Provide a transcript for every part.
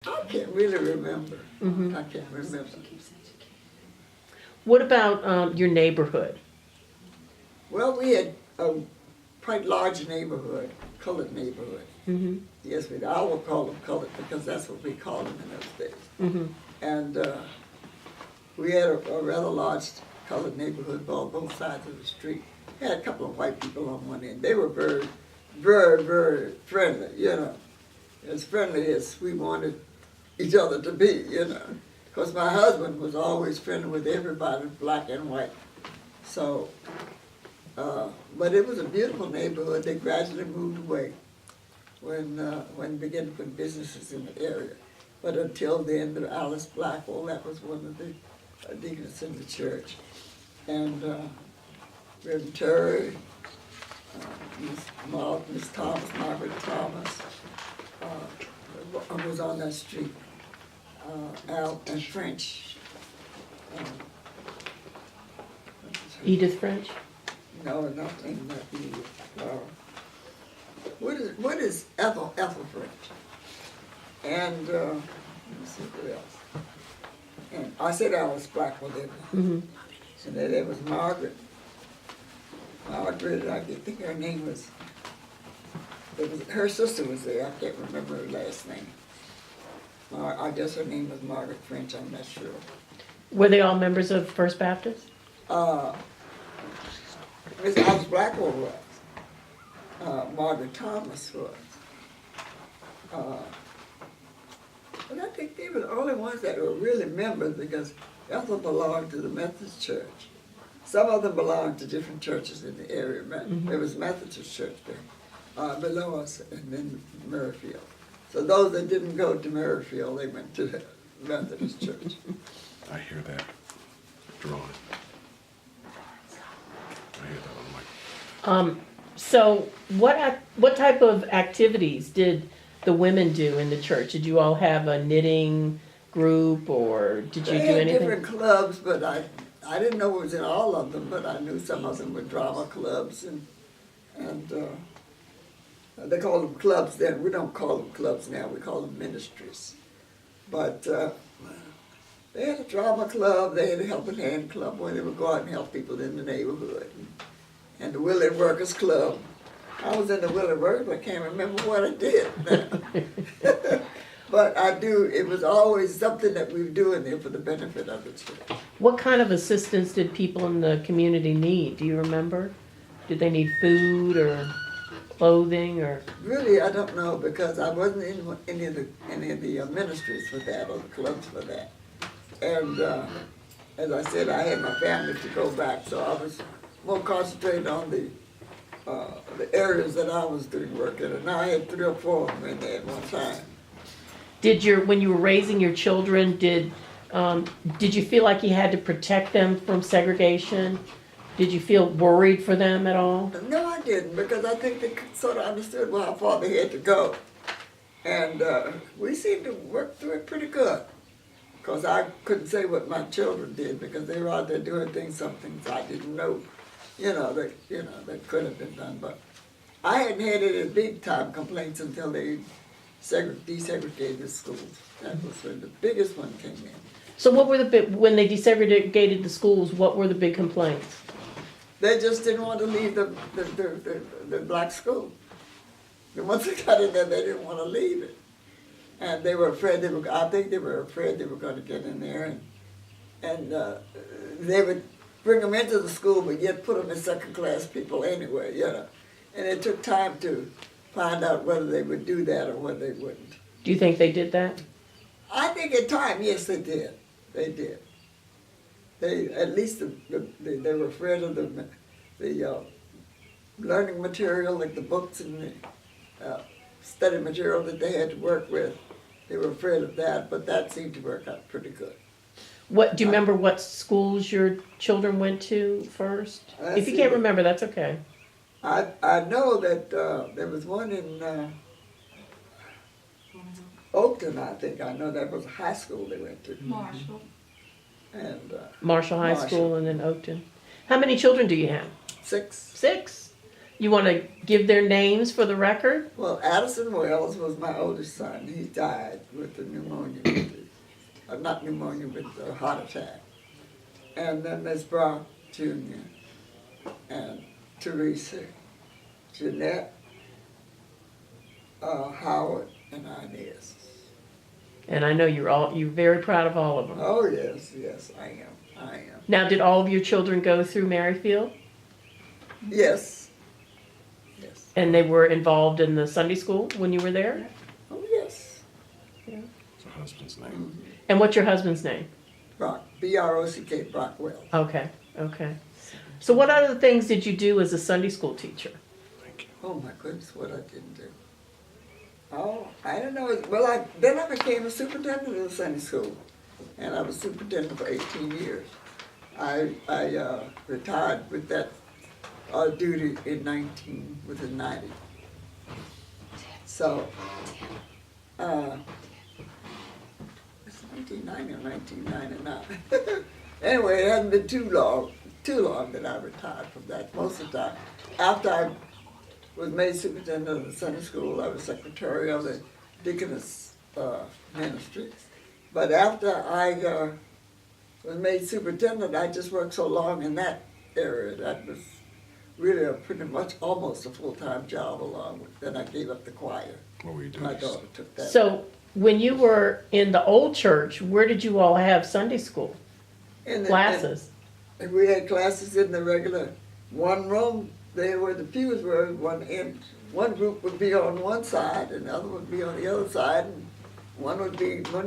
I can't really remember. I can't remember. What about your neighborhood? Well, we had a quite large neighborhood, colored neighborhood. Yes, I will call them colored because that's what we called them in those days. And we had a rather large colored neighborhood on both sides of the street. We had a couple of white people on one end. They were very, very, very friendly, you know. As friendly as we wanted each other to be, you know. Because my husband was always friendly with everybody, black and white. So, but it was a beautiful neighborhood. They gradually moved away when began to put businesses in the area. But until then, the Alice Blackwell, that was one of the deacons in the church. And Reverend Terry, Miss Thomas, Margaret Thomas, was on that street. Al and French. Edith French? No, nothing that Edith. What is Ethel French? And let me see what else. And I said Alice Blackwell, didn't I? And then there was Margaret. Margaret, I think her name was, her sister was there. I can't remember her last name. I guess her name was Margaret French, I'm not sure. Were they all members of First Baptist? Miss Alice Blackwell was. Margaret Thomas was. But I think they were the only ones that were really members because Ethel belonged to the Methodist Church. Some of them belonged to different churches in the area. There was Methodist Church there, below us, and then Merrifield. So those that didn't go to Merrifield, they went to the Methodist Church. I hear that drawing. I hear that on the mic. So what type of activities did the women do in the church? Did you all have a knitting group, or did you do They had anything? different clubs, but I didn't know it was in all of them, but I knew some of them were drama clubs, and they called them clubs then. We don't call them clubs now, we call them ministries. But they had a drama club, they had a helping hand club where they would go out and help people in the neighborhood. And the Willing Workers Club. I was in the Willing Workers, but I can't remember what I did. But I do, it was always something that we were doing there for the benefit of the church. What kind of assistance did people in the community need? Do you remember? Did they need food or clothing or? Really, I don't know because I wasn't in any of the ministries for that or the clubs for that. And as I said, I had my family to go back, so I was more concentrated on the areas that I was doing work in. And I had 3 or 4 of them in there at one time. When you were raising your children, did you feel like you had to protect them from segregation? Did you feel worried for them at all? No, I didn't, because I think they sort of understood how far they had to go. And we seemed to work through it pretty good. Because I couldn't say what my children did, because they were out there doing some things I didn't know, that could have been done. But I hadn't had any big time complaints until they desegregated the schools. That was when the biggest one came in. So what were when they desegregated the schools, what were the big complaints? They just didn't want to leave the black school. And once they got in there, they didn't want to leave it. And they were afraid I think they were afraid they were going to get in there, and they would bring them into the school, but yet put them in second-class people anyway, And it took time to find out whether they would do that or whether they wouldn't. Do you think they did that? I think at time, yes, they did. They did. They at least they were afraid of the learning material, like the books and the study material that they had to work with. They were afraid of that, but that seemed to work out pretty good. Do you remember what schools your children went to first? If you can't remember, that's okay. I know that there was one in Oakton, I think. I know that was a high school they went to. Marshall. And Marshall High School and then Oakton. How many children do you have? 6. 6? You want to give their names for the record? Well, Addison Wells was my oldest son. He died with the pneumonia, not pneumonia, but a heart attack. And then there's Brock Jr. and Teresa, Jeanette, Howard, and Inez. And I know you're very proud of all of them. Oh, yes, I am. Now, did all of your children go through Maryfield? Yes. And they were involved in the Sunday school when you were there? Oh, yes. What's her husband's name? And what's your husband's name? Brock, B-R-O-C-K, Brock Wells. Okay. So what other things did you do as a Sunday school teacher? Thank you. Oh, my goodness, what I didn't do. Oh, I don't know. Well, then I became a superintendent of the Sunday school. And I was superintendent for 18 years. I retired with that duty in 1990. So, it's 1990 or 1999. Anyway, it hadn't been too long that I retired from that. Most of the time, after I was made superintendent of the Sunday school, I was secretary of the deaconess ministry. But after I was made superintendent, I just worked so long in that area that was really pretty much almost a full-time job along with. Then I gave up the choir. What were you doing? My daughter took that. So when you were in the old church, where did you all have Sunday school classes? We had classes in the regular one room. There where the pews were. One group would be on one side, and the other would be on the other side. And one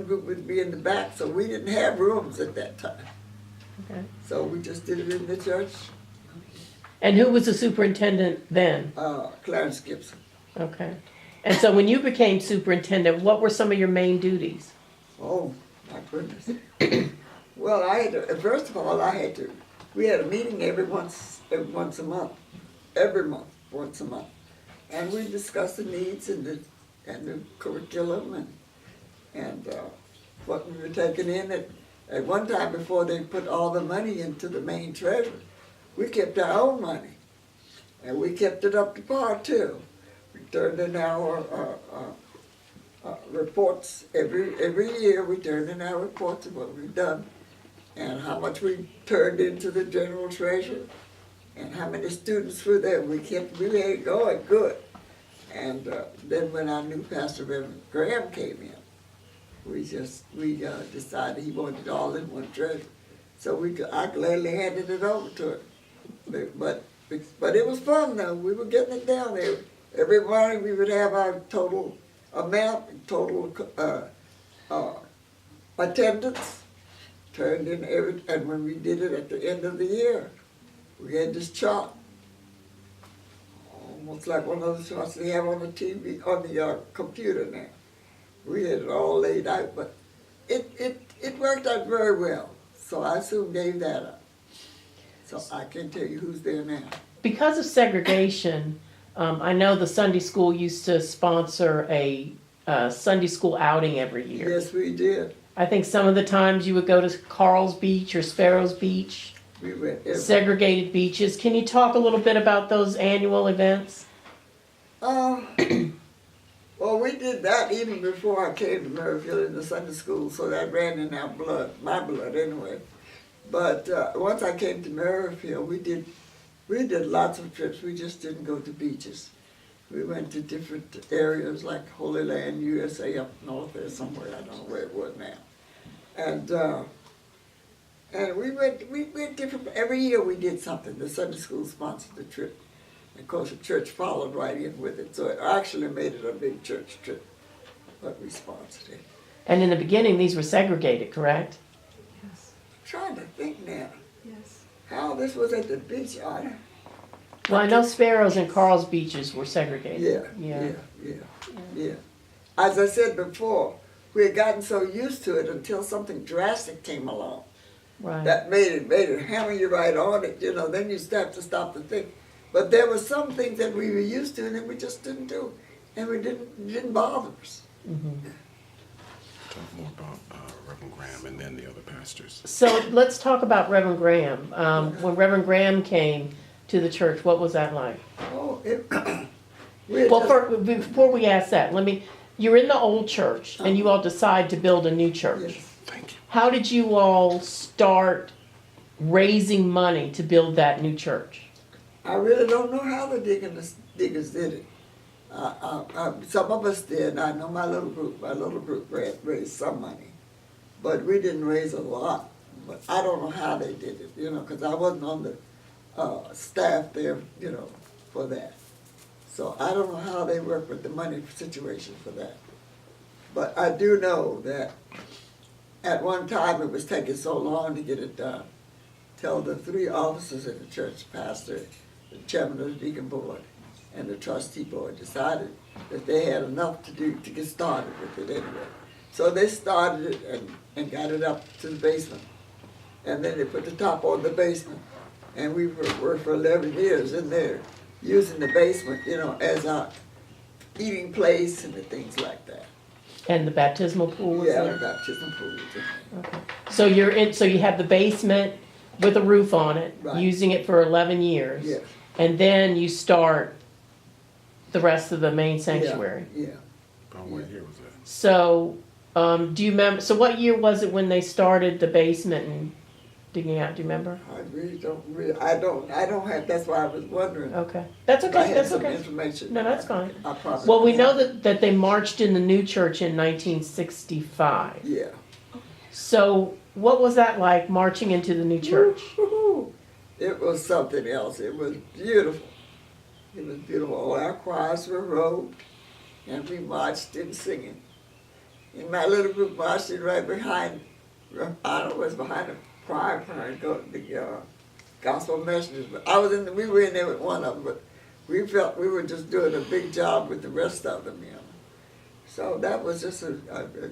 group would be in the back. So we didn't have rooms at that time. Okay. So we just did it in the church. And who was the superintendent then? Clarence Gibson. Okay. And so when you became superintendent, what were some of your main duties? Oh, my goodness. Well, first of all, we had a meeting once a month, once a month. And we discussed the needs and the curriculum and what we were taking in. At one time, before they put all the money into the main treasury, we kept our own money. And we kept it up to par, too. We turned in our reports every year. We turned in our reports of what we've done and how much we turned into the general treasury and how many students were there. We kept really going good. And then when our new pastor, Reverend Graham, came in, we decided he wanted it all in one treasury. So I gladly handed it over to him. But it was fun though. We were getting it down there. Every morning we would have our total amount, total attendance turned in and when we did it at the end of the year, we had this chart, almost like one of those charts they have on the TV, on the computer now. We had it all laid out, but it worked out very well. So I soon gave that up. So I can't tell you who's there now. Because of segregation, I know the Sunday school used to sponsor a Sunday school outing every year. Yes, we did. I think some of the times you would go to Carl's Beach or Sparrows Beach, We went segregated beaches. Can you talk a little bit about those annual events? Well, we did that even before I came to Maryfield in the Sunday school, so that ran in our blood, my blood anyway. But once I came to Maryfield, we did lots of trips. We just didn't go to beaches. We went to different areas like Holy Land, USA, up north there somewhere. I don't know where it was now. And we went different. Every year we did something. The Sunday school sponsored the trip. Of course, the church followed right in with it, so it actually made it a big church trip, but we sponsored it. And in the beginning, these were segregated, correct? Yes. I'm trying to think now Yes. how this was at the beach. Well, I know Sparrows and Carl's Beaches were segregated. Yeah. As I said before, we had gotten so used to it until something drastic came along. Right. That made it hammer you right on it, then you have to stop to think. But there were some things that we were used to and that we just didn't do, and we didn't bother us. Mm-hmm. Talk more about Reverend Graham and then the other pastors. So let's talk about Reverend Graham. When Reverend Graham came to the church, what was that like? Oh, we had Well, just- before we ask that, you're in the old church and you all decide to build a new church. yes. Thank you. How did you all start raising money to build that new church? I really don't know how the diggers did it. Some of us did. I know my little group raised some money, but we didn't raise a lot. But I don't know how they did it, because I wasn't on the staff there, for that. So I don't know how they work with the money situation for that. But I do know that at one time it was taking so long to get it done, till the 3 officers in the church, pastor, the chairman of the deacon board, and the trustee board, decided that they had enough to do to get started with it anyway. So they started it and got it up to the basement. And then they put the top on the basement. And we worked for 11 years in there, using the basement, as our eating place and the things like that. And the baptismal pool was Yeah, there? the baptism pool. Okay. So so you have the basement with a roof on it, Right. using it for 11 years. Yes. And then you start the rest of the main sanctuary. Yeah. About what year was that? So, do you remember, so what year was it when they started the basement and digging out, do you remember? I really don't, I don't have, that's why I was wondering. Okay, that's If I okay, had that's some okay. information. No, that's fine. I probably. Well, we know that they marched in the new church in 1965. Yeah. So, what was that like, marching into the new church? Woo-hoo. It was something else. It was beautiful. It was beautiful. All our choirs were robed, and we marched in singing. And my little group marching right behind, I don't know what's behind the choir, the gospel messengers. But we were in there with one of them, but we felt we were just doing a big job with the rest of them, So that was just a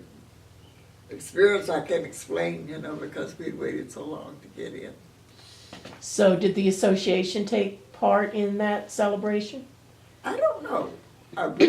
experience I can't explain, because we waited so long to get in. So, did the association take part in that celebration? I don't know. I really